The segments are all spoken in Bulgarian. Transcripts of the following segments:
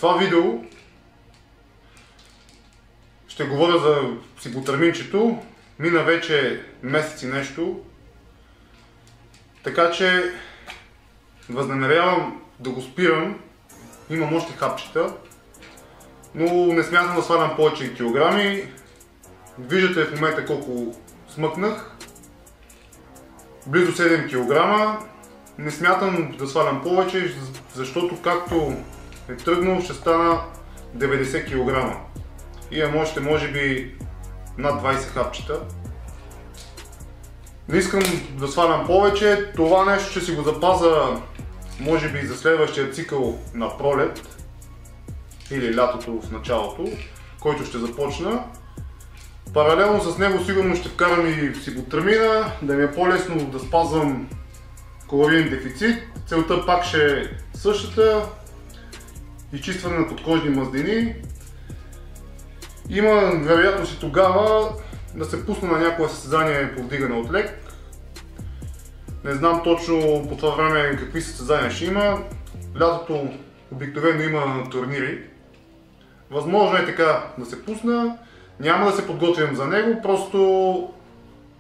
това видео ще говоря за сиботерминчето. Мина вече месец и нещо, така че възнамерявам да го спирам. Имам още хапчета, но не смятам да свалям повече килограми. Виждате в момента колко смъкнах. Близо 7 кг. Не смятам да свалям повече, защото както е тръгнал ще стана 90 кг. Имам още може би над 20 хапчета. Не искам да свалям повече. Това нещо ще си го запазя може би за следващия цикъл на пролет или лятото в началото, който ще започна. Паралелно с него сигурно ще вкарам и сиботермина, да ми е по-лесно да спазвам калориен дефицит. Целта пак ще е същата. Изчистване на подкожни мазнини. Има вероятност и тогава да се пусна на някое състезание по вдигане от лек. Не знам точно по това време какви състезания ще има. Лятото обикновено има турнири. Възможно е така да се пусна. Няма да се подготвям за него, просто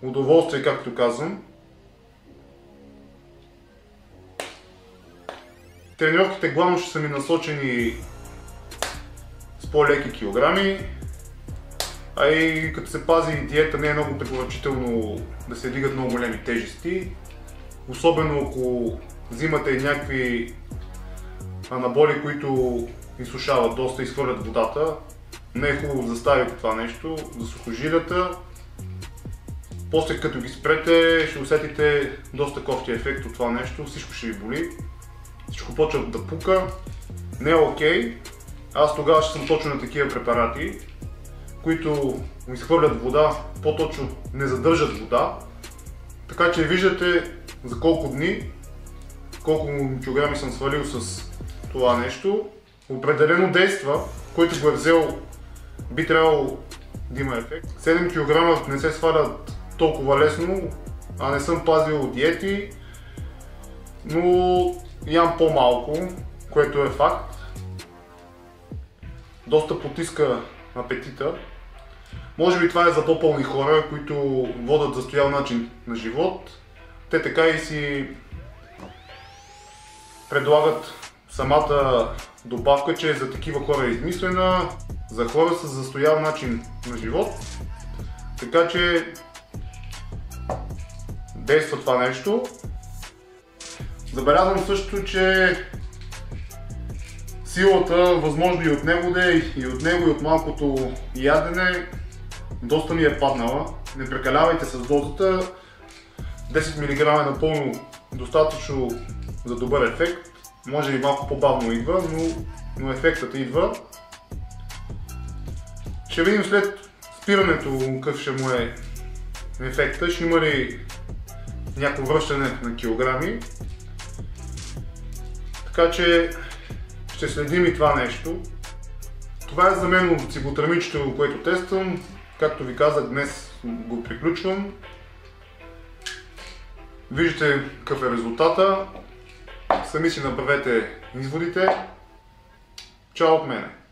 удоволствие, както казвам. Тренировките главно ще са ми насочени с по-леки килограми, а и като се пази диета не е много препоръчително да се вдигат много големи тежести. Особено ако взимате някакви анаболи, които изсушават доста и изхвърлят водата. Не е хубаво да заставите това нещо, за сухожилията. После като ги спрете, ще усетите доста кофти ефект от това нещо, всичко ще ви боли. Всичко почва да пука. Не е окей. Аз тогава ще съм точно на такива препарати, които изхвърлят вода, по-точно не задържат вода. Така че виждате за колко дни, колко килограми съм свалил с това нещо. Определено действа, който го е взел, би трябвало да има ефект. 7 кг не се свалят толкова лесно, а не съм пазил диети, но ям по-малко, което е факт. Доста потиска апетита. Може би това е за по-пълни хора, които водят застоял начин на живот. Те така и си предлагат самата добавка, че за такива хора е измислена, за хора с застоял начин на живот. Така че действа това нещо. Забелязвам също, че силата, възможно и от него да е, и от него и от малкото ядене, доста ми е паднала. Не прекалявайте с дозата. 10 мг е напълно достатъчно за добър ефект. Може и малко по-бавно идва, но ефектът идва. Ще видим след спирането какъв ще му е ефекта, ще има ли някакво връщане на килограми. Така че ще следим и това нещо. Това е за мен от сиботерминчето, което тествам. Както ви казах, днес го приключвам. Виждате какъв е резултата. Сами си направете изводите. Чао от мене!